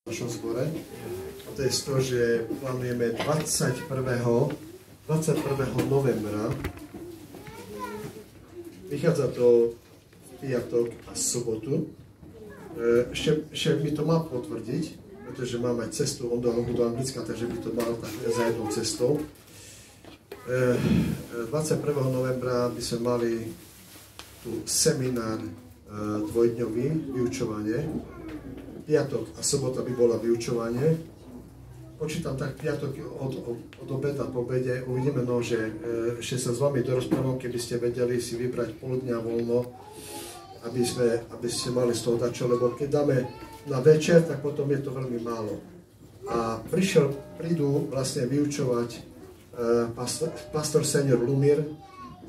v našom zbore. A to je to, že plánujeme 21. novembra. Vychádza to v piatok a sobotu. Šéf mi to má potvrdiť, pretože mám aj cestu, on do Anglicka, takže by to mal tak za jednou cestou. 21. novembra by sme mali tu seminár dvojdňový, vyučovanie. Piatok a sobota by bola vyučovanie. Počítam tak piatok od obeda po obede. Uvidíme, že ešte sa s vami dorozprávam, keby ste vedeli si vybrať pol dňa voľno, aby ste mali z toho dačo, lebo keď dáme na večer, tak potom je to veľmi málo. A prídu vlastne vyučovať pastor senior Lumír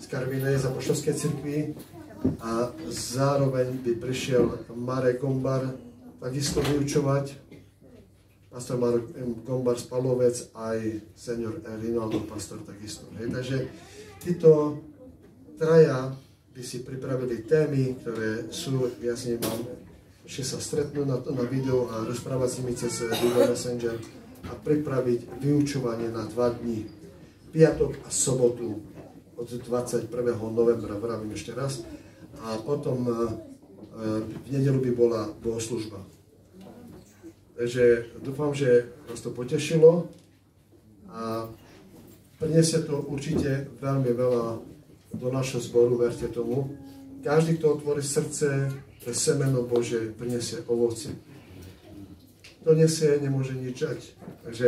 z Karvinej z Apoštolskej cirkvi a zároveň by prišiel Marek Gombar takisto vyučovať, pastor Marek Gombar z Palovec, aj senior Rinaldo pastor takisto. Takže títo traja by si pripravili témy, ktoré sú, ja s nimi mám, ešte sa stretnú na videu a rozprávať s nimi cez Video Messenger a pripraviť vyučovanie na 2 dní. Piatok a sobotu od 21. novembra, vravím ešte raz. A potom v nedeľu by bola bohoslužba. Takže dúfam, že vás to potešilo a prinesie to určite veľmi veľa do našho zboru, verte tomu. Každý, kto otvorí srdce, to semeno Bože prinesie ovocie. To nesie, nemôže nič dať. Takže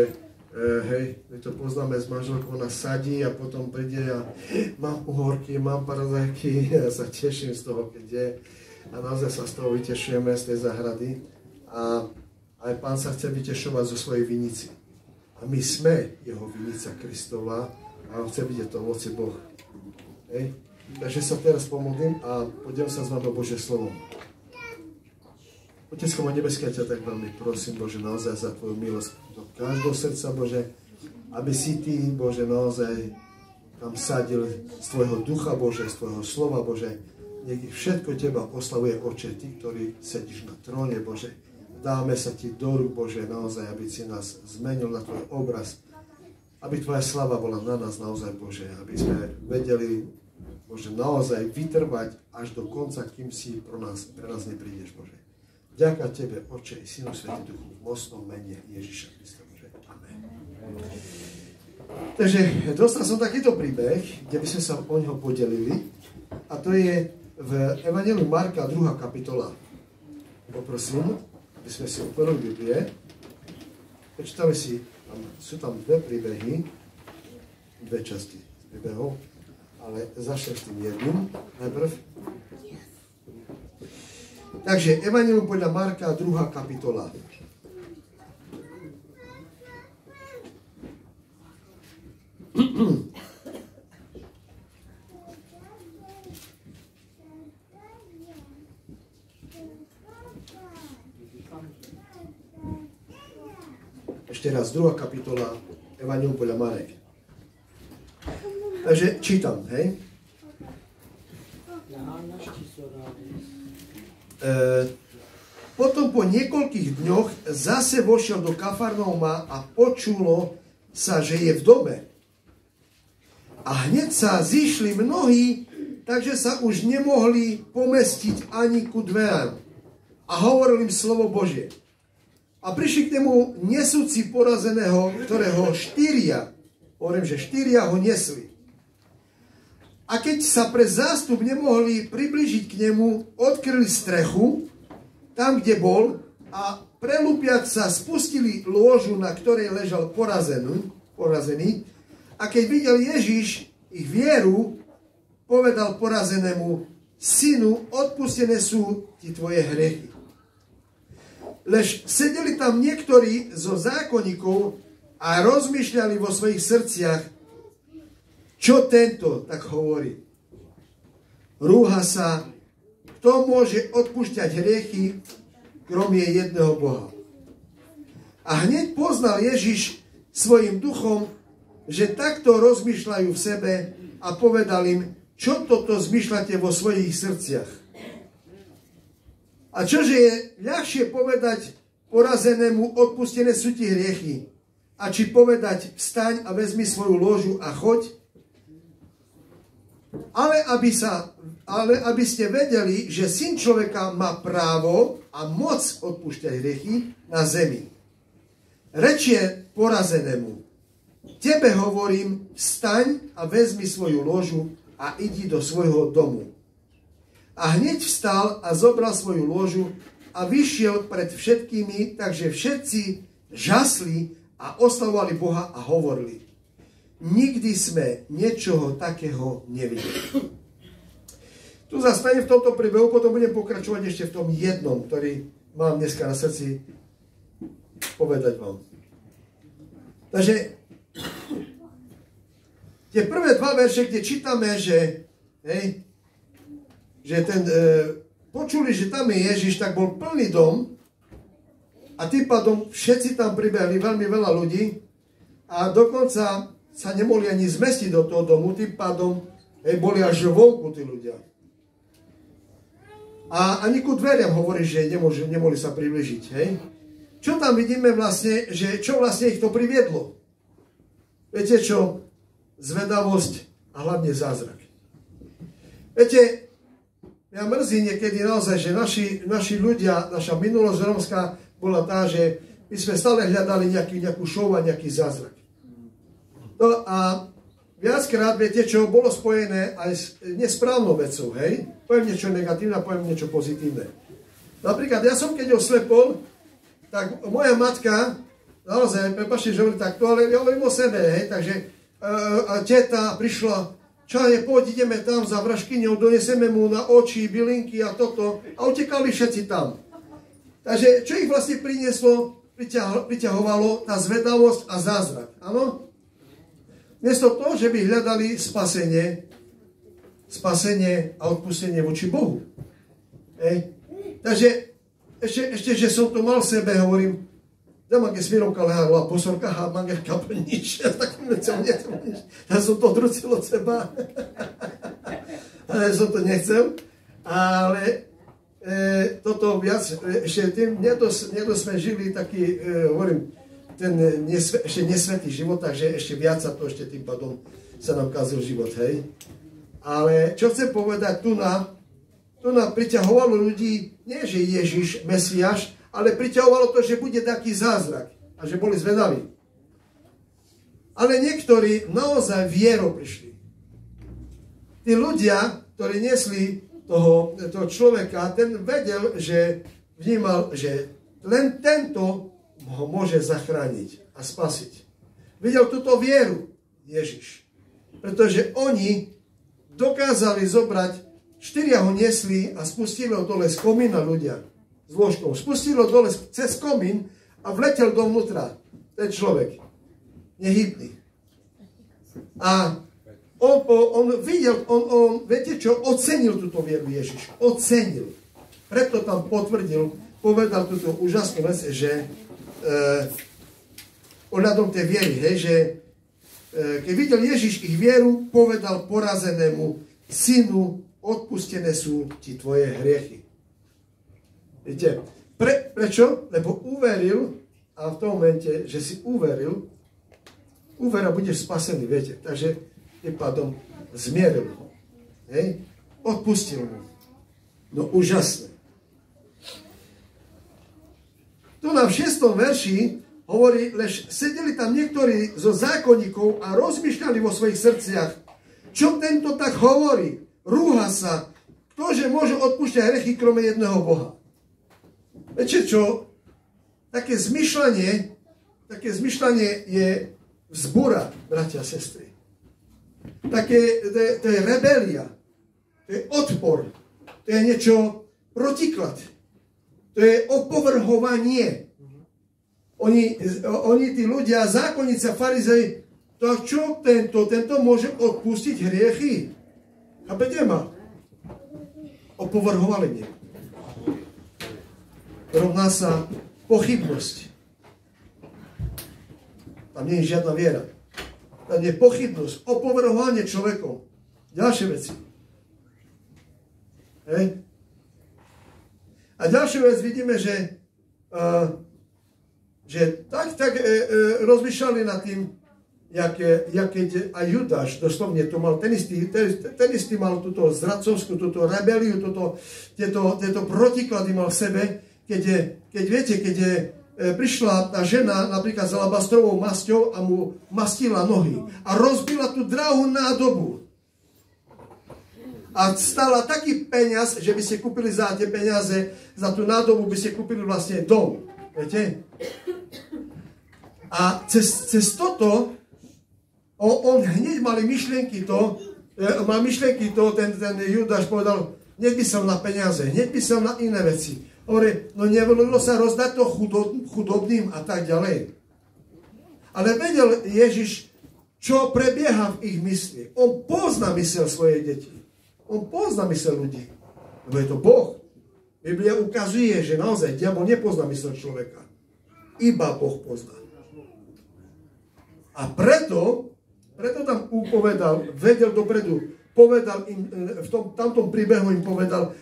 hej, my to poznáme s manželkou, ona sadí a potom príde a mám uhorky, mám paradajky, ja sa teším z toho, keď je. A naozaj sa z toho vytešujeme, z tej záhrady. A aj Pán sa chce vytešovať zo svojej vinici. A my sme jeho vinica Kristova a on chce vidieť to ovocie Boh. Hej. Takže sa teraz pomodlím a podelím sa s vami o Božie slovo. Otecko môj nebeský, ja ťa tak veľmi prosím, Bože, naozaj za tvoju milosť do každého srdca, Bože, aby si ty, Bože, naozaj tam sadil z tvojho ducha, Bože, z tvojho slova, Bože. Nech všetko teba oslavuje, Oče, ty, ktorý sedíš na tróne, Bože. Dáme sa ti do rúk, Bože, naozaj, aby si nás zmenil na tvoj obraz. Aby tvoja slava bola na nás naozaj, Bože. Aby sme vedeli, Bože, naozaj vytrvať až do konca, kým si pre nás neprídeš, Bože. Ďakujem tebe, Oče, i Synu, Svätý Duchu, v mocnom mene Ježiša Krista, Bože. Amen. Takže dostal som takýto príbeh, kde by sme sa o neho podelili. A to je v Evangeliu Marka 2. kapitola. Poprosím, aby sme si otvorili Biblie. Prečítame si, sú tam 2 príbehy, 2 časti príbehov, ale začnem s tým jedným najprv. Takže Evangelium podľa Marka 2. kapitola. Ešte raz, 2. kapitola Evangelium podľa Marek. Takže čítam, hej? Potom po niekoľkých dňoch zase vošiel do Kafarnauma a počulo sa, že je v dome. A hneď sa zišli mnohí, takže sa už nemohli pomestiť ani ku dverám. A hovoril im slovo Božie. A prišli k nemu nesúci porazeného, ktorého 4, hovorím, že 4 ho nesli. A keď sa pre zástup nemohli priblížiť k nemu, odkryli strechu, tam, kde bol, a prelúpiac sa spustili lôžu, na ktorej ležal porazený. A keď videl Ježiš ich vieru, povedal porazenému: Synu, odpustené sú ti tvoje hriechy. Lež sedeli tam niektorí zo zákonníkov a rozmýšľali vo svojich srdciach, čo tento tak hovorí. Rúha sa, kto môže odpúšťať hriechy, kromie jedného Boha. A hneď poznal Ježiš svojim duchom, že takto rozmýšľajú v sebe, a povedal im: čo toto zmýšľate vo svojich srdciach? A čože je ľahšie povedať porazenému odpustené sú ti hriechy. A či povedať, vstaň a vezmi svoju ložu a choď. Ale aby ste vedeli, že Syn človeka má právo a moc odpúšťať hriechy na zemi. Rečie porazenému, tebe hovorím, vstaň a vezmi svoju ložu a idi do svojho domu. A hneď vstal a zobral svoju ložu a vyšiel pred všetkými, takže všetci žasli a oslavovali Boha a hovorili, nikdy sme niečoho takého nevideli. Tu zastanem v tomto príbehu, potom budem pokračovať ešte v tom jednom, ktorý mám dneska na srdci povedať vám. Takže tie prvé dva verše, kde čítame, že počuli, že tam je Ježiš, tak bol plný dom a tým pádom všetci tam pribehli, veľmi veľa ľudí a dokonca sa nemohli ani zmestiť do toho domu, tým pádom boli až vonku tí ľudia. A ani ku dveriam hovorí, že nemohli sa približiť. Hej? Čo tam vidíme vlastne, že čo vlastne ich to priviedlo? Viete čo? Zvedavosť a hlavne zázrak. Viete, mňa mrzí niekedy naozaj, že naši ľudia, naša minulosť rómska bola tá, že my sme stále hľadali nejakú show a nejaký zázrak. No a viackrát, viete čo, bolo spojené aj s nesprávnou vecou, hej? Poviem niečo negatívne a poviem niečo pozitívne. Napríklad, ja som keď oslepol, tak moja matka, naozaj, prepáčte, že hovorím takto, ale ja hovorím o sebe, hej, takže teta prišla, čaje, poď, ideme tam za vražkyňou, doneseme mu na oči, bylinky a toto, a utekali všetci tam. Takže, čo ich vlastne prinieslo, priťahovalo, tá zvedavosť a zázrak, áno? Miesto toho, že by hľadali spasenie a odpustenie voči Bohu. Hej. Takže, ešte, že som to mal v sebe, hovorím, da mange smirovka lehla po sorkách a mange kaplnič. Ja takým vecom nechcem nič. Ja som to odrucil od seba. Ale som to nechcel. Ale toto viac, ešte tým, niekto sme žili taký, hovorím, ten ešte nesvetý život, takže ešte viac sa to ešte tým pádom sa nám kazil život, hej. Ale čo chcem povedať, tu nám priťahovalo ľudí, nie že Ježiš, Mesiáš, ale priťahovalo to, že bude taký zázrak a že boli zvedaví. Ale niektorí naozaj vierou prišli. Tí ľudia, ktorí nesli toho človeka, ten vedel, že vnímal, že len tento ho môže zachrániť a spasiť. Videl túto vieru Ježiš. Pretože oni dokázali zobrať, 4 ho nesli a spustili ho dole z komína ľudia. S ložkou. Spustili ho dole cez komín a vletel dovnútra. Ten človek. Nehybný. A on videl, viete čo, ocenil túto vieru Ježiš. Ocenil. Preto tam potvrdil, povedal túto úžasnú vec, že ohľadom tej viery, hej, že keď videl Ježiš ich vieru, povedal porazenému, synu, odpustené sú ti tvoje hriechy. Viete, prečo? Lebo uveril a v tom momente, že si uveril a budeš spasený, viete. Takže tým pádom zmieril ho. Hej? Odpustil mu. No úžasné. Tu na 6. verši hovorí, lež sedeli tam niektorí zo zákonníkov a rozmýšľali vo svojich srdciach, čo tento tak hovorí? Rúha sa. Ktože môže odpúšťať hriechy krome jedného Boha? Viete čo? Také zmyšľanie je vzbúra, bratia a sestry. To je rebelia. To je odpor. To je niečo protiklad. To je opovrhovanie. Oni tí ľudia, zákonníci a farizei, to čo tento môže odpustiť hriechy? Chápete ma? Opovrhovali mne. Rovná sa pochybnosť. Tam nie je žiadna viera. Tam je pochybnosť, opovrhovanie človekom. Ďalšie veci. Hej? A ďalšiu vec vidíme, že že tak rozmýšľali nad tým, jak keď aj Judáš, doslovne to mal ten istý mal túto zradcovskú, túto rebeliu, tieto protiklady mal v sebe, keď prišla tá žena napríklad s alabastrovou masťou a mu mastila nohy a rozbila tú drahú nádobu. A stala taký peniaz, že by ste kúpili za tie peniaze, za tú nádobu by ste kúpili vlastne dom. Viete? A cez toto on hneď mal myšlienky ten Judáš povedal, hneď by som na peniaze, hneď by som na iné veci. Hovorí, no nevolilo sa rozdať to chudobným a tak ďalej. Ale vedel Ježiš, čo prebieha v ich mysli. On pozná mysel svojej deti. On pozná mysel ľudí. Lebo je to Boh. Biblia ukazuje, že naozaj diabol nepozná mysel človeka. Iba Boh pozná. A preto tam upovedal, vedel dopredu, povedal im, v tamtom príbehu im povedal,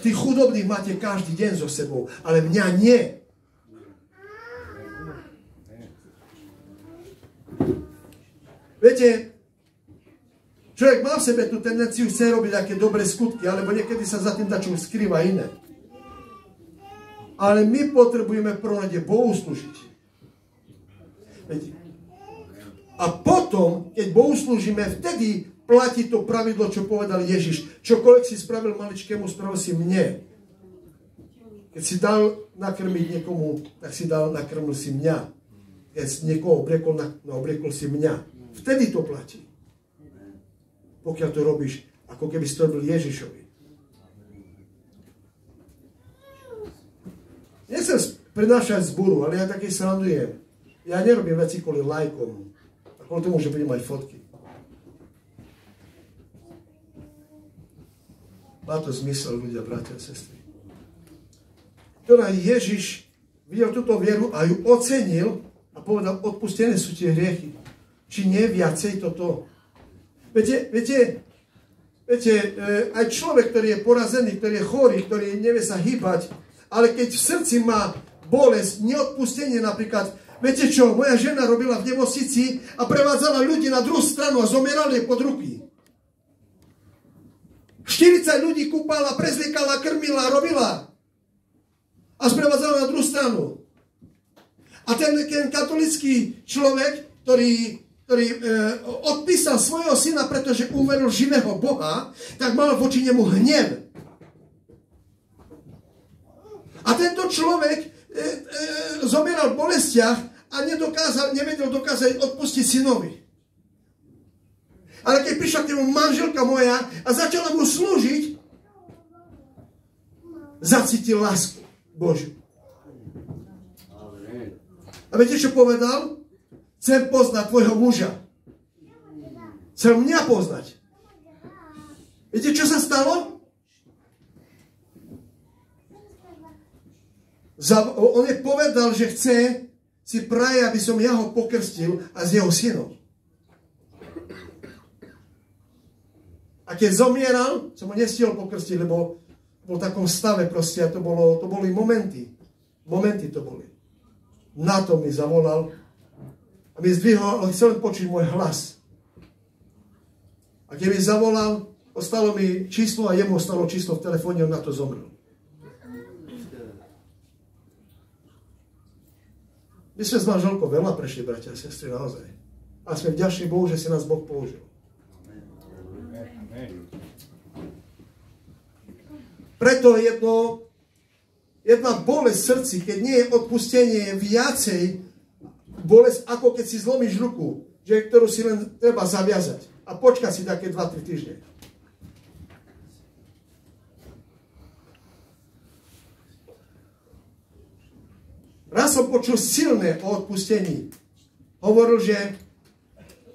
tí chudobných máte každý deň so sebou, ale mňa nie. Viete, človek má v sebe tú tendenciu, chce robiť také dobré skutky, alebo niekedy sa za tým dačo skrýva iné. Ale my potrebujeme v prvom rade Bohu slúžiť. Viete? A potom, keď Bohu slúžime, vtedy platí to pravidlo, čo povedal Ježiš. Čokoľvek si spravil maličkému, spravil si mne. Keď si dal nakrmiť niekomu, tak si nakrmil si mňa. Keď si niekoho obliekol si mňa. Vtedy to platí. Pokiaľ to robíš, ako keby si to robil Ježišovi. Nechcem prednášať zboru, ale ja taký srandujem. Ja nerobím veci kvôli lajkom. A kvôli tomu, že budem mať fotky. Má to zmysel, ľudia, bratia a sestry. Ktorá Ježiš videl túto vieru a ju ocenil a povedal, odpustené sú tie hriechy. Či nie viacej toto? Viete, aj človek, ktorý je porazený, ktorý je chorý, ktorý nevie sa hýbať, ale keď v srdci má bolesť, neodpustenie napríklad, viete čo, moja žena robila v nemocnici a prevádzala ľudí na druhú stranu a zomierali pod ruky. 40 ľudí kúpala, prezliekala, krmila, robila. A sprevádzala na druhú stranu. A ten katolický človek, ktorý odpísal svojho syna, pretože uveril živého Boha, tak mal voči nemu hnev. A tento človek zomieral v bolestiach a nevedel dokázať odpustiť synovi. Ale keď prišla k nemu manželka moja a začala mu slúžiť, zacítil lásku Božiu. A viete, čo povedal? Chcem poznať tvojho muža. Chcel mňa poznať. Viete, čo sa stalo? On je povedal, že chce, si praje, aby som ja ho pokrstil a s jeho synom. A keď zomieral, som ho nestihol pokrstiť, lebo bol v takom stave proste a to boli momenty. Momenty to boli. Na to mi zavolal a mi zdvihol, ale chcel počuť môj hlas. A keď mi zavolal, ostalo mi číslo a jemu ostalo číslo v telefóne, on na to zomrel. My sme s manželkou veľa prešli, bratia a sestry, naozaj. A sme vďační Bohu, že si nás Boh použil. Preto jedna bolesť v srdci, keď nie je odpustenie, je viacej bolesť, ako keď si zlomíš ruku, ktorú si len treba zaviazať a počkať si také 2-3 týždne. Raz som počul silné o odpustení. Hovoril, že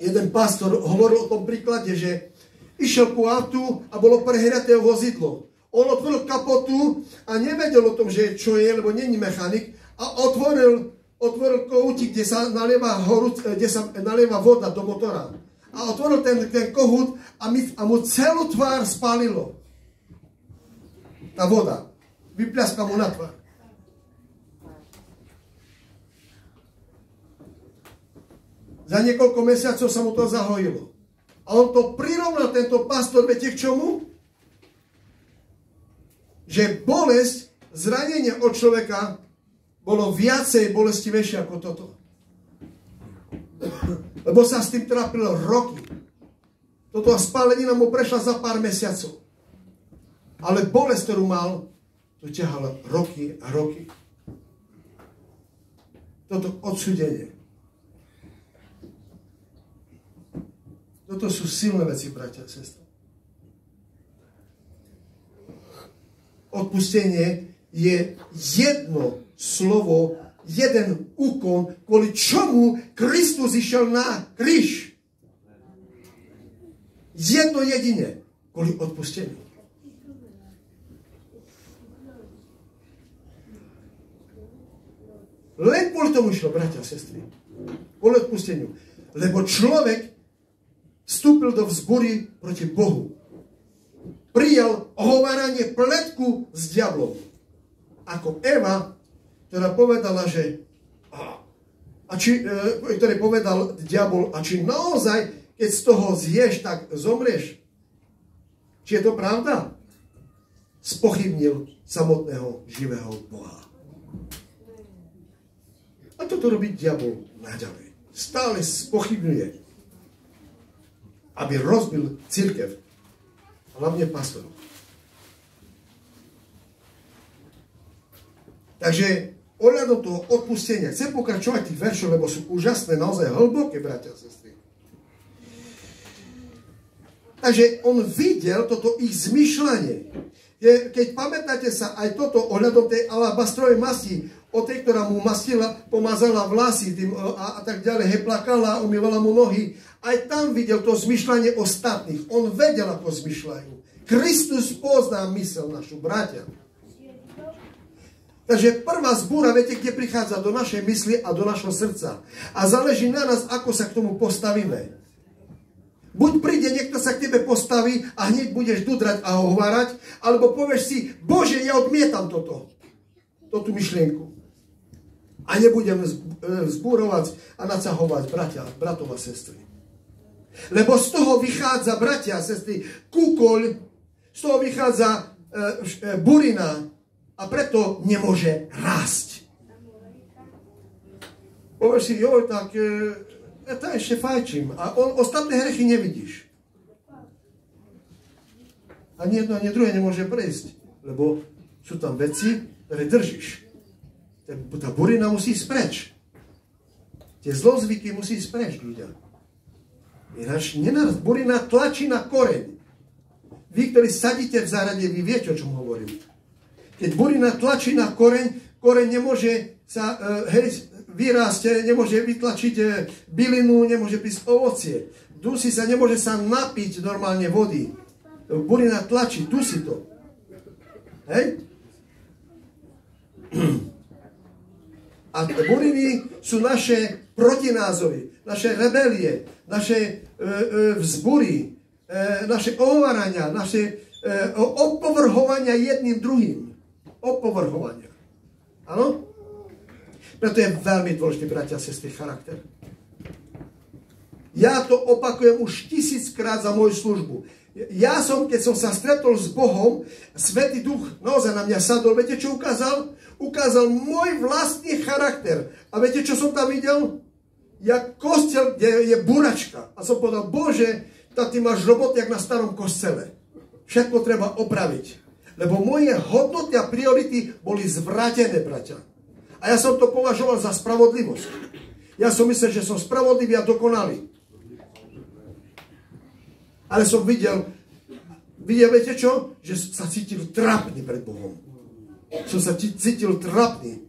jeden pastor hovoril o tom príklade, že išiel ku autu a bolo prehriaté vozidlo. On otvoril kapotu a nevedel o tom, že čo je, lebo není mechanik. A otvoril kohútik, kde sa nalieva voda do motora. A otvoril ten kohút a mu celú tvár spálilo. Tá voda. Vypľaskla mu na tvár. Za niekoľko mesiacov sa mu to zahojilo. A on to prirovnal, tento pastor, viete k čomu? Že bolesť, zranenie od človeka bolo viacej bolestivejšie ako toto. Lebo sa s tým trápil roky. Toto spálenina mu prešla za pár mesiacov. Ale bolesť, ktorú mal, to ťahalo roky a roky. Toto odsúdenie. Toto sú silné veci, bratia a sestry. Odpustenie je jedno slovo, jeden úkon, kvôli čomu Kristus išiel na kríž. Jedno jedine, kvôli odpusteniu. Len kvôli tomu išlo, bratia a sestry. Kvôli odpusteniu. Lebo človek vstúpil do vzbúry proti Bohu. Prijal ohováranie, pletku s diablom. Ako Eva, ktorá povedala, že ktorý povedal diabol, a či naozaj, keď z toho zješ, tak zomrieš. Či je to pravda? Spochybnil samotného živého Boha. A toto robí diabol naďalej. Stále spochybňuje, aby rozbil cirkev. Hlavne pastorov. Takže ohľadom toho odpustenia chcem pokračovať tých veršov, lebo sú úžasné, naozaj hlboké, bratia a sestry. Takže on videl toto ich zmyšľanie. Keď pamätáte sa aj toto ohľadom tej alabastrovej masti, o tej, ktorá mu pomazala vlasy a tak ďalej, plakala, umývala mu nohy, aj tam videl to zmyšľanie ostatných. On vedel, ako zmyšľajú. Kristus pozná mysel našu, bratia. Takže prvá zbúra, viete, kde prichádza do našej mysli a do našho srdca. A záleží na nás, ako sa k tomu postavíme. Buď príde, niekto sa k tebe postaví a hneď budeš dudrať a hovárať, alebo povieš si, Bože, ja odmietam túto myšlienku. A nebudem zbúrovať a nacahovať bratov a sestry. Lebo z toho vychádza, bratia a sestry, kúkoľ, z toho vychádza burina a preto nemôže rásť. Povieš si, tak ja ešte fajčím a ostatné hrechy nevidíš. Ani jedno, ani druhé nemôže prejsť, lebo sú tam veci, ktoré držíš. Tá burina musí ísť preč. Tie zlozvyky musí ísť preč, ľudia. Ináč burina tlačí na koreň. Vy, ktorí sadíte v záhrade, vy viete, o čom hovorím. Keď burina tlačí na koreň nemôže sa vyrásť, nemôže vytlačiť bylinu, nemôže prísť ovocie. Dusí sa, nemôže sa napiť normálne vody. Burina tlačí, dusí to. Hej? A buriny sú naše protinázory, naše rebelie, naše vzbury, naše ohovárania, naše opovrhovania jedným druhým. Opovrhovania. Áno? Preto je veľmi dôležitý, bratia a sestry, charakter. Ja to opakujem už 1000-krát za moju službu. Ja keď som sa stretol s Bohom, Svätý Duch naozaj na mňa sadol. Viete, čo ukázal? Ukázal môj vlastný charakter. A viete, čo som tam videl? Jak kostel, kde je buračka. A som povedal, Bože, tak ty máš robotu jak na starom kostele. Všetko treba opraviť. Lebo moje hodnoty a priority boli zvrátené, bratia. A ja som to považoval za spravodlivosť. Ja som myslel, že som spravodlivý a dokonalý. Ale som videl, viete čo? Že sa cítil trápny pred Bohom. Som sa cítil trápny.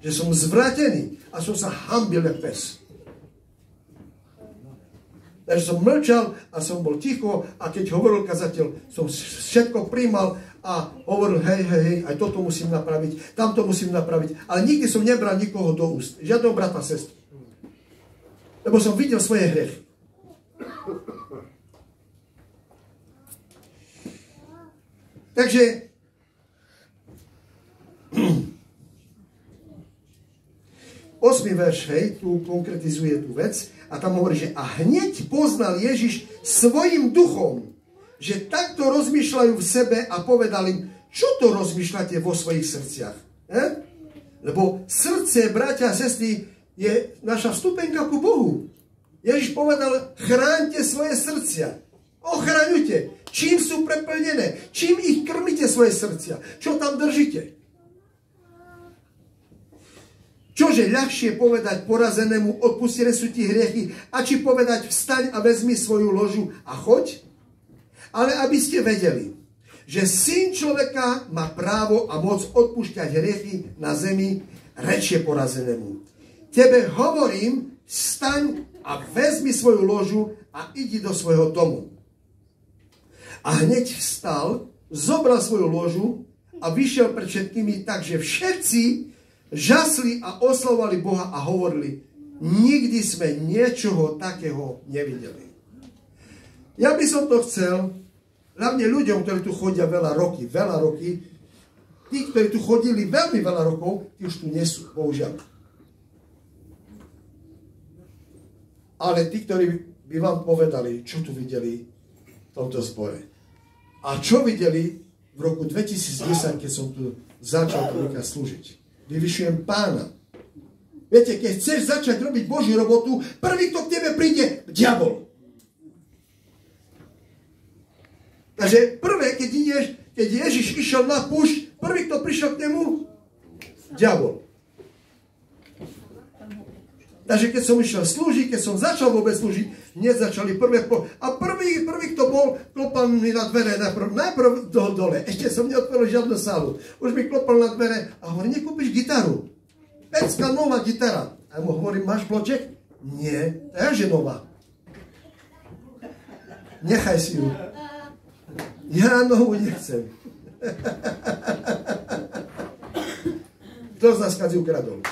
Že som zvrátený a som sa hanbil jak pes. Takže som mlčal a som bol ticho a keď hovoril kazateľ, som všetko príjmal a hovoril, hej, aj toto musím napraviť, tamto musím napraviť. Ale nikdy som nebral nikoho do úst. Žiadneho brata, sestru. Lebo som videl svoje hriechy. Takže 8. verš, hej, tu konkretizuje tú vec a tam hovorí, že a hneď poznal Ježiš svojim duchom, že takto rozmýšľajú v sebe a povedal im, čo to rozmýšľate vo svojich srdciach? Lebo srdce, bratia a sestry, je naša vstupenka ku Bohu. Ježiš povedal, chráňte svoje srdcia. Ochraňujte. Čím sú preplnené? Čím ich krmíte svoje srdcia? Čo tam držíte? Čože ľahšie povedať porazenému, odpustené sú ti hriechy, a či povedať vstaň a vezmi svoju ložu a choď? Ale aby ste vedeli, že Syn človeka má právo a moc odpúšťať hriechy na zemi, rečie porazenému. Tebe hovorím, vstaň a vezmi svoju ložu a idi do svojho domu. A hneď vstal, zobral svoju ložu a vyšiel pred všetkými, takže všetci žasli a oslavovali Boha a hovorili, nikdy sme niečoho takého nevideli. Ja by som to chcel, hlavne ľuďom, ktorí tu chodia veľa roky, tí, ktorí tu chodili veľmi veľa rokov, tí už tu nie sú, bohužiaľ. Ale tí, ktorí by vám povedali, čo tu videli v tomto zbore. A čo videli v roku 2010, keď som tu začal slúžiť. Vyvyšujem Pána. Viete, keď chceš začať robiť Božiu robotu, prvý, kto k tebe príde, diabol. Takže prvé, keď Ježiš išiel na púšť, prvý, kto prišiel k nemu, diabol. Takže keď som išiel slúžiť, keď som začal vôbec slúžiť, nezačali prvé. A prvý, kto bol, klopal mi na dvere najprv dole. Ešte som neotvoril žiadnu sálu. Už mi klopal na dvere a hovorí, nekúpiš gitaru. Pecka nová gitara. A mu hovorím, máš bloček? Nie, to je nová. Nechaj si ju. Ja novú nechcem. Kto z nás kadzi ukradol?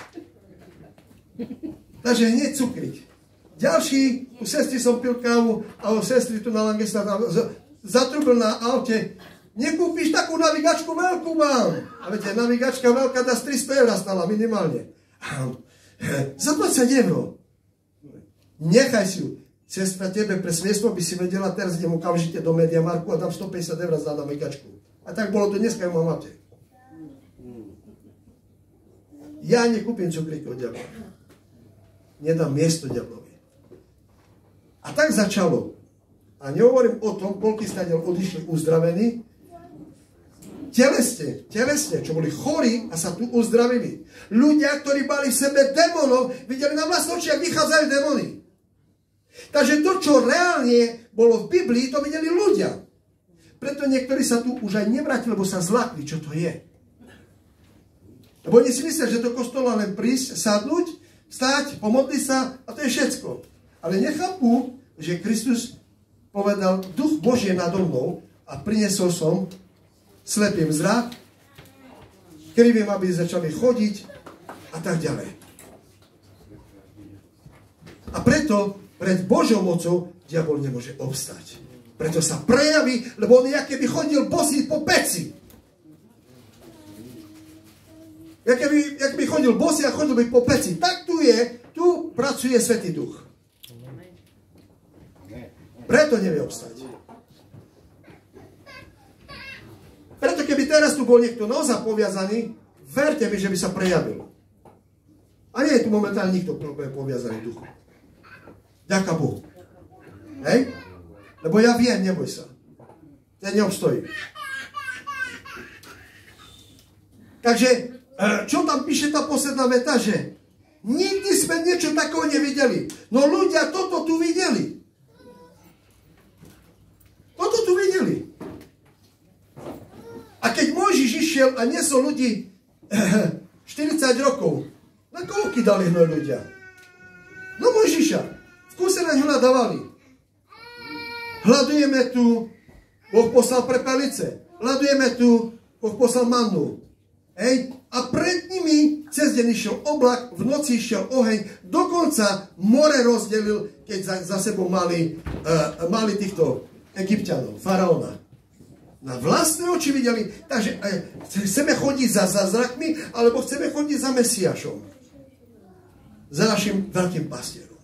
Takže hneď cukriť. Ďalší, u sestry som pil kávu a u sestry tu na Langesta zatrubil na aute. Nekúpiš takú navigačku veľkú, mám. A viete, navigačka veľká dá 300 eur stala minimálne. Za 20 eur. Nechaj si ju. Sestra, tebe pre svedectvo by si vedela, teraz idem okamžite do Mediamarku a dám 150 eur za navigačku. A tak bolo to dneska, ju mám aute. Ja nekúpim cukrík od diabla. Nedám miesto diablovi. A tak začalo. A nehovorím o tom, koľko stadiaľ odišli uzdravení. Telesne, čo boli chorí a sa tu uzdravili. Ľudia, ktorí mali v sebe démonov, videli na vlastné oči, ak vychádzajú démony. Takže to, čo reálne bolo v Biblii, to videli ľudia. Preto niektorí sa tu už aj nevrátili, lebo sa zlakli, čo to je. Lebo oni si myslia, že do kostola len prísť, sadnúť, vstať, pomodliť sa a to je všetko. Ale nechápu, že Kristus povedal, Duch Boží je nado mnou a priniesol som slepým zrak, krivým, aby začali chodiť a tak ďalej. A preto pred Božou mocou diabol nemôže obstať. Preto sa prejaví, lebo on je, keby chodil bosý po peci. Jak by chodil bosý a chodil by po peci. Tak tu pracuje Svätý Duch. Preto nevie obstať. Preto keby teraz tu bol niekto naozaj poviazaný, verte mi, že by sa prejavil. A nie je tu momentálne nikto poviazaný duchom. Ďaká Bohu. Hej? Lebo ja viem, neboj sa. Ten neobstojí. Takže, čo tam píše tá posledná veta, že nikdy sme niečo takého nevideli. No ľudia toto tu videli. Toto tu videli. A keď Mojžiš išiel a nesol ľudí 40 rokov, na koľky dali hnoj ľudia? No Mojžiša. V kúse na ňu nadávali. Hľadujeme tu, Boh poslal prepelice. Hľadujeme tu, Boh poslal mannu. Hej? A pred nimi cez deň išiel oblak, v noci išiel oheň, dokonca more rozdelil, keď za sebou mali týchto Egypťanov, faraóna. Na vlastné oči videli. Takže chceme chodiť za zázrakmi, alebo chceme chodiť za Mesiášom. za našim veľkým pastierom.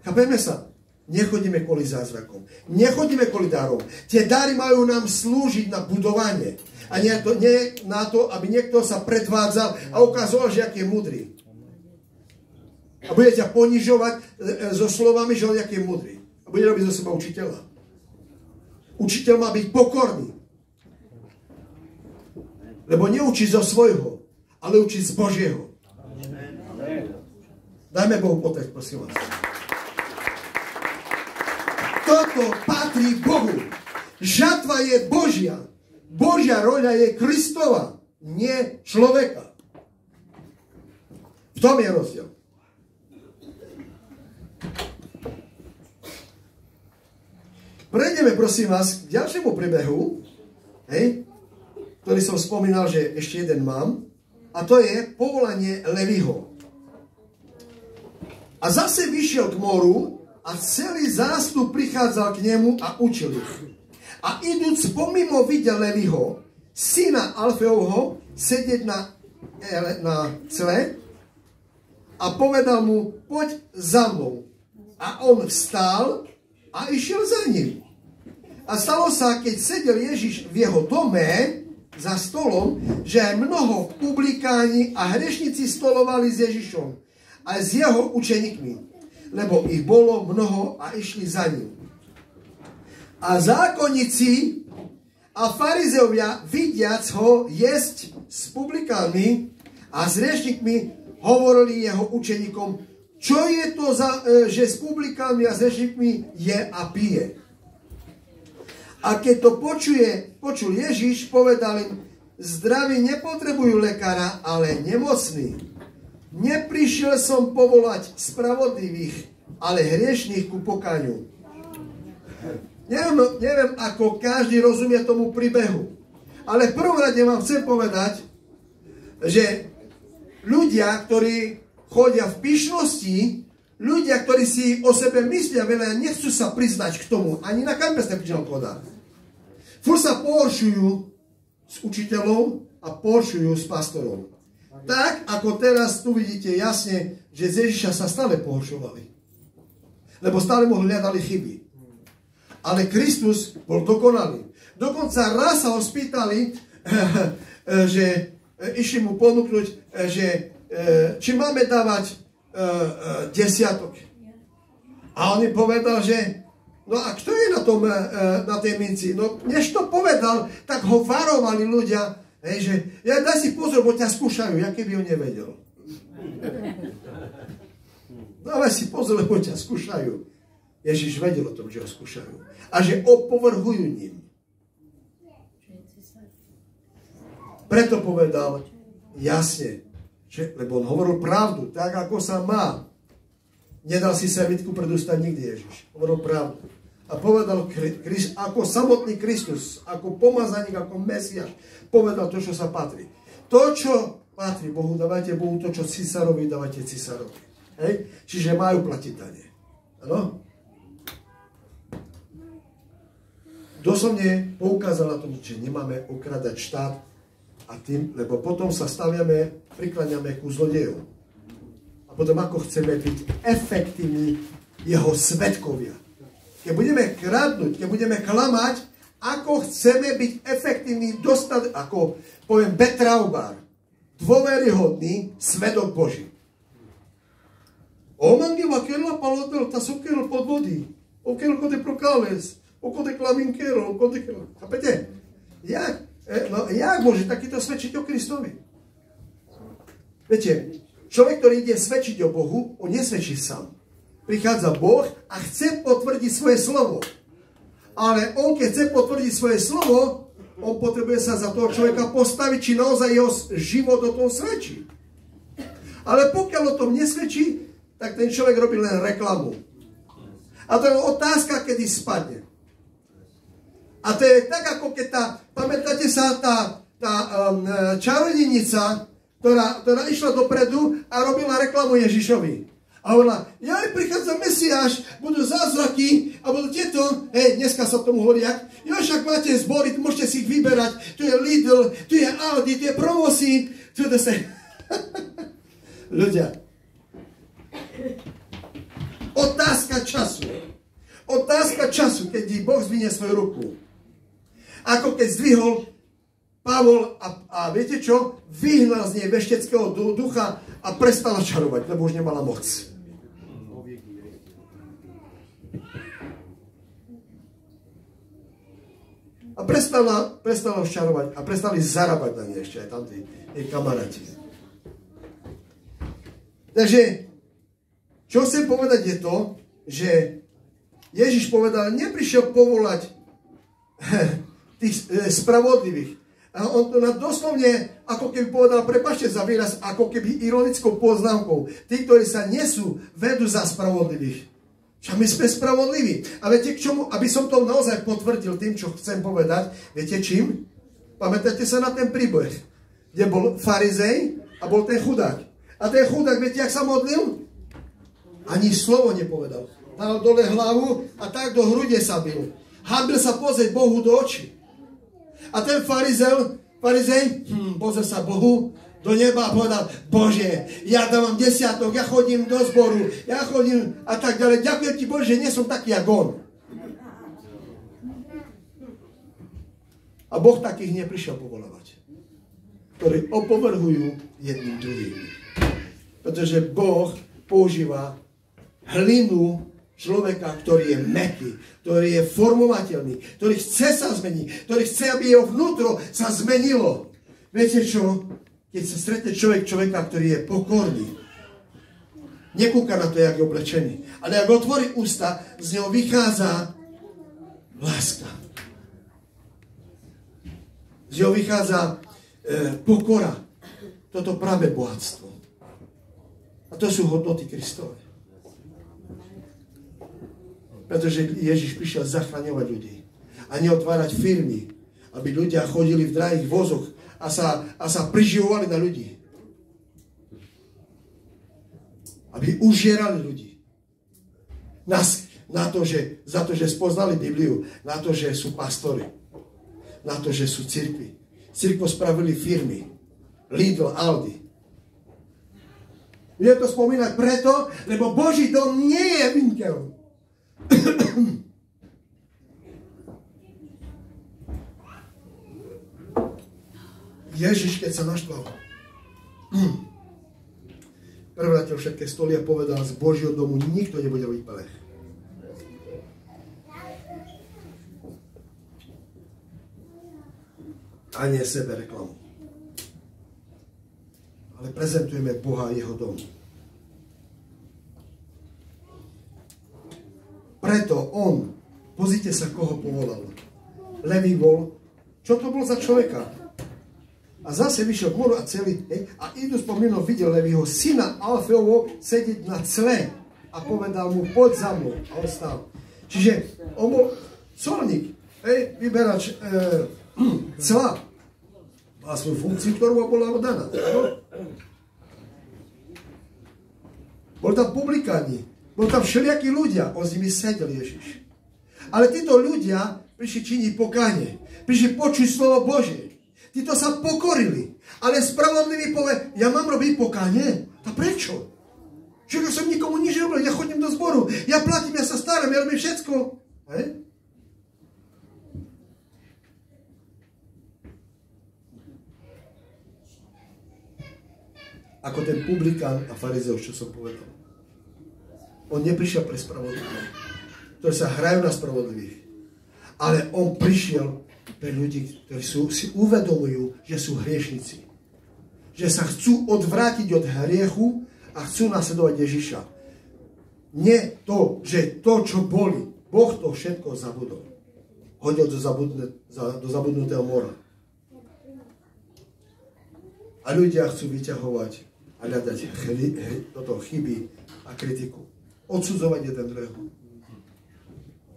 Chápeme sa? Nechodíme kvôli zázrakom. Nechodíme kvôli darom. Tie dary majú nám slúžiť na budovanie. A nie na to, aby niekto sa predvádzal a ukazoval, že aký je múdry. A bude ťa ponižovať so slovami, že on aký je múdry. A bude robiť zo seba učiteľa. Učiteľ má byť pokorný. Lebo neučí zo svojho, ale učí z Božieho. Dajme Bohu potreť, prosím vás. Toto patrí Bohu. Žatva je Božia. Božia roľa je Kristova, nie človeka. V tom je rozdiel. Prejdeme, prosím vás, k ďalšiemu príbehu, ktorý som spomínal, že ešte jeden mám, a to je povolanie Leviho. A zase vyšiel k moru a celý zástup prichádzal k nemu a učil ich. A idúc pomimo videl Leviho, syna Alfeovho, sedieť na cle a povedal mu, poď za mnou. A on vstal a išiel za ním. A stalo sa, keď sedel Ježiš v jeho dome za stolom, že aj mnoho publikáni a hriešnici stolovali s Ježišom aj s jeho učeníkmi, lebo ich bolo mnoho a išli za ním. A zákonníci a farizeovia, vidiac ho jesť s publikánmi a s hriešnikmi, hovorili jeho učeníkom, čo je to za, že s publikánmi a s hriešnikmi je a pije. A keď to počul Ježiš, povedal im, zdraví nepotrebujú lekára, ale nemocní. Neprišiel som povolať spravodlivých, ale hriešných ku pokáňu. Neviem, ako každý rozumie tomu príbehu. Ale v prvom rade vám chcem povedať, že ľudia, ktorí chodia v pyšnosti, ľudia, ktorí si o sebe myslia veľa, nechcú sa priznať k tomu. Ani na kampus neprišiel podať. Furt sa pohoršujú s učiteľom a pohoršujú s pastorom. Tak, ako teraz tu vidíte jasne, že z Ježiša sa stále pohoršovali. Lebo stále mu hľadali chyby. Ale Kristus bol dokonalý. Dokonca raz sa ho spýtali, že išli mu ponúknuť, že či máme dávať desiatok. A on im povedal, že no a kto je na tej minci? No, než to povedal, tak ho varovali ľudia, že ja daj si pozor, bo ťa skúšajú, ja keby ho nevedel. Dávaj si pozor, lebo ťa skúšajú. Ježiš vedel o tom, že ho skúšajú. A že opovrhujú ním. Preto povedal jasne, lebo on hovoril pravdu, tak ako sa má. Nedal si servitku pred ústa nikdy Ježiš. Hovoril pravdu. A povedal, ako samotný Kristus, ako pomazaník, ako Mesiáš, povedal to, čo sa patrí. To, čo patrí Bohu, dávajte Bohu, to, čo cisárovi, dávajte cisárovi. Hej? Čiže majú platiť dane. Áno? Doslovne poukázal na tom, že nemáme okradať štát a tým, lebo potom sa staviame, prikláňame ku zlodejom. A potom ako chceme byť efektívni jeho svedkovia. Keď budeme kradnúť, keď budeme klamať, ako chceme byť efektívni, dostať, ako poviem Betraubár, dôveryhodný svedok Boží. Omangila kella palotel, ta sokerol pod vody. Okel kode prokales, okode klaminkero, okode kella. Chápete? Jak môže takýto svedčiť o Kristovi? Viete, človek, ktorý ide svedčiť o Bohu, on nesvedčí sám. Prichádza Boh a chce potvrdiť svoje slovo. Ale on, keď chce potvrdiť svoje slovo, on potrebuje sa za toho človeka postaviť, či naozaj jeho život o tom svedčí. Ale pokiaľ o tom nesvedčí, tak ten človek robí len reklamu. A to je otázka, kedy spadne. A to je tak, ako keď pamätáte sa, tá čarodejnica, ktorá išla dopredu a robila reklamu Ježišovi. A hovorila, ja prichádza Mesiáš, budú zázraky a budú tieto, dneska sa tomu hovorí, však máte zbory, môžete si ich vyberať, tu je Lidl, tu je Aldi, tu je Promosi, tu je Ľudia, otázka času. Otázka času, keď Boh zdvihne svoju ruku. Ako keď zdvihol Pavol a viete čo? Vyhnal z nej vešteckého ducha a prestala čarovať, lebo už nemala moc. A prestala čarovať a prestali zarábať na nej ešte aj tam tí kamaráti. Takže, čo chcem povedať je to, že Ježiš povedal, neprišiel povolať tých spravodlivých. A on to doslovne, ako keby povedal, prepáčte za výraz, ako keby ironickou poznámkou. Tí, ktorí sa nesú, vedú za spravodlivých. Čo my sme spravodliví. A viete k čomu? Aby som to naozaj potvrdil tým, čo chcem povedať. Viete čím? Pamätáte sa na ten príbeh, kde bol farizej a bol ten chudák. A ten chudák, viete, jak sa modlil? Ani slovo nepovedal. Dal dole hlavu a tak do hrude sa bil. Hanbil sa pozrieť Bohu do očí. A ten farizej pozrel sa Bohu do neba a povedal, Bože, ja dávam desiatok, ja chodím do zboru, ja chodím a tak ďalej. Ďakujem ti, Bože, že nie som taký, jak on. A Boh takých neprišiel povolávať, ktorí opovrhujú jedným druhým. Pretože Boh používa hlinu človeka, ktorý je mäkký, ktorý je formovateľný, ktorý chce sa zmeniť, ktorý chce, aby jeho vnútro sa zmenilo. Viete čo? Keď sa stretne človeka, ktorý je pokorný, nekúka na to, jak je oblečený, ale ak otvorí ústa, z neho vychádza láska. Z neho vychádza pokora. Toto práve bohatstvo. A to sú hodnoty Kristove. Pretože Ježiš prišiel zachraňovať ľudí. A neotvárať firmy, aby ľudia chodili v drahých vozoch a sa priživovali na ľudí. Aby užierali ľudí. Za to, že spoznali Bibliu, na to, že sú pastori, na to, že sú cirkvi. Cirkvo spravili firmy. Lidl, Aldi. Budem to spomínať preto, lebo Boží dom nie je vinkel. Ježiš, keď sa naštval, prevrátil všetké stoly a povedal, z Božieho domu nikto nebude robiť pelech. A nie sebe reklamu. Ale prezentujeme Boha a jeho dom. Preto on, pozrite sa, koho povolal. Leví bol, čo to bol za človeka? A zase vyšiel k moru a celý, a idú spomínal, videl Levího syna Alfeovo sedieť na cle a povedal mu, poď za mnou. A on stál. Čiže on bol colník, vyberač cla. Mal svoju funkciu, ktorú bola daná. Bol tam publikáni, bol tam všelijakí ľudia, on s nimi sedel Ježiš. Ale títo ľudia prišli činiť pokánie, prišli počuť slovo Božie. Títo sa pokorili. Ale spravodlivý povie, ja mám robiť pokánie? A prečo? Čo ja som nikomu nič robil, ja chodím do zboru, ja platím, ja sa starám, ja robím všetko. Hej? Ako ten publikán a farizeus, čo som povedal. On neprišiel pre spravodlivých, ktorí sa hrajú na spravodlivých. Ale on prišiel pre ľudí, ktorí si uvedomujú, že sú hriešnici. Že sa chcú odvrátiť od hriechu a chcú nasledovať Ježiša. Nie to, že to, čo boli, Boh to všetko zabudol. Hodil do zabudnutého mora. A ľudia chcú vyťahovať a hľadať toto chyby a kritiku. Odsudzovať jeden druhého.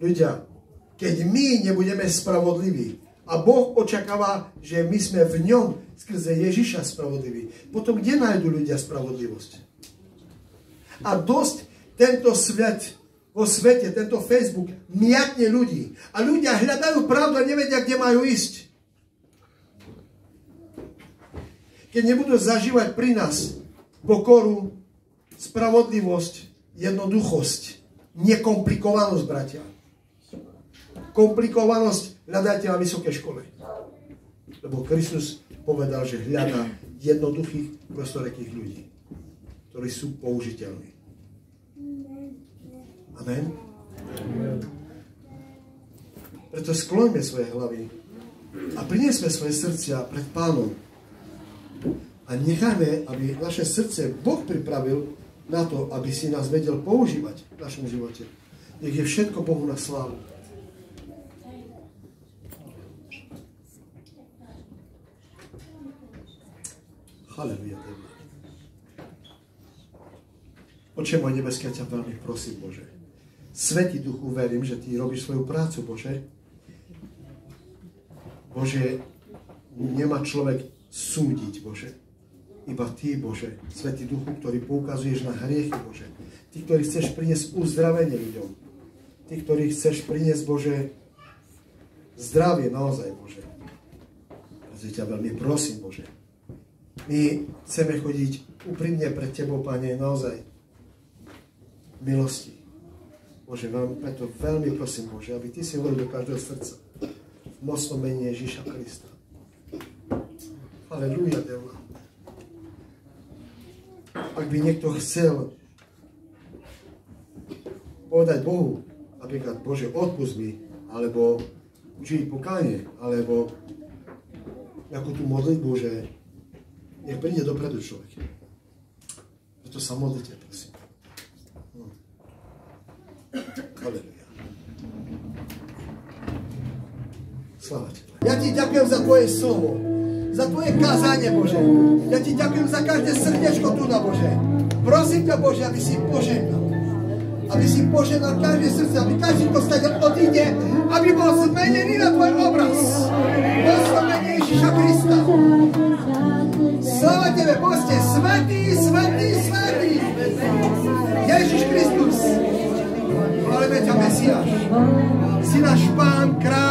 Ľudia, keď my nebudeme spravodliví a Boh očakáva, že my sme v ňom skrze Ježiša spravodliví, potom kde nájdu ľudia spravodlivosť? A dosť tento svet, vo svete, tento Facebook miatne ľudí. A ľudia hľadajú pravdu a nevedia, kde majú ísť. keď nebudú zažívať pri nás pokoru, spravodlivosť, jednoduchosť, nekomplikovanosť, bratia. Komplikovanosť hľadajte na vysokej škole. Lebo Kristus povedal, že hľadá jednoduchých, prostorekých ľudí, ktorí sú použiteľní. Amen? Preto skloňme svoje hlavy a priniesme svoje srdcia pred Pánom. A nechajme, aby naše srdce Boh pripravil na to, aby si nás vedel používať v našom živote. Nech je všetko Bohu na slávu. Halelujá. Oče môj nebeský, ja ťa veľmi prosím, Bože. Svätý Duchu, verím, že Ty robíš svoju prácu, Bože. Bože, nemá človek súdiť, Bože. Iba Ty, Bože, Svätý Duchu, ktorý poukazuješ na hriechy, Bože. Ty, ktorý chceš priniesť uzdravenie ľuďom. Ty, ktorý chceš priniesť, Bože, zdravie naozaj, Bože. Preto ťa veľmi prosím, Bože. My chceme chodiť úprimne pred Tebou, Pane, naozaj milosti. Bože, preto veľmi prosím, Bože, aby Ty si hovoril do každého srdca. V mocnom mene Ježíša Krista. Halelúja, Deva. Ak by niekto chcel povedať Bohu, napríklad, Bože, odpusť mi, alebo učiť pokánie, alebo nejakú tú modlitbu, že nech príde dopredu človek. Preto sa modlite, prosím. Halleluja. Sláva Ti. Ja Ti ďakujem za Tvoje slovo, za Tvoje kázanie, Bože. Ja Ti ďakujem za každé srdiečko tu na Bože. Prosím ťa, Bože, aby si požehnal. Aby si požehnal každé srdce, aby každý, kto stade odíde, aby bol zmenený na Tvoj obraz. Mocno mene Ježíša Krista. Sláva Tebe, Boh ste svätý, svätý, svätý. Ježíš Kristus. Chválime ťa, Mesiáš. Si náš Pán, Kráľ.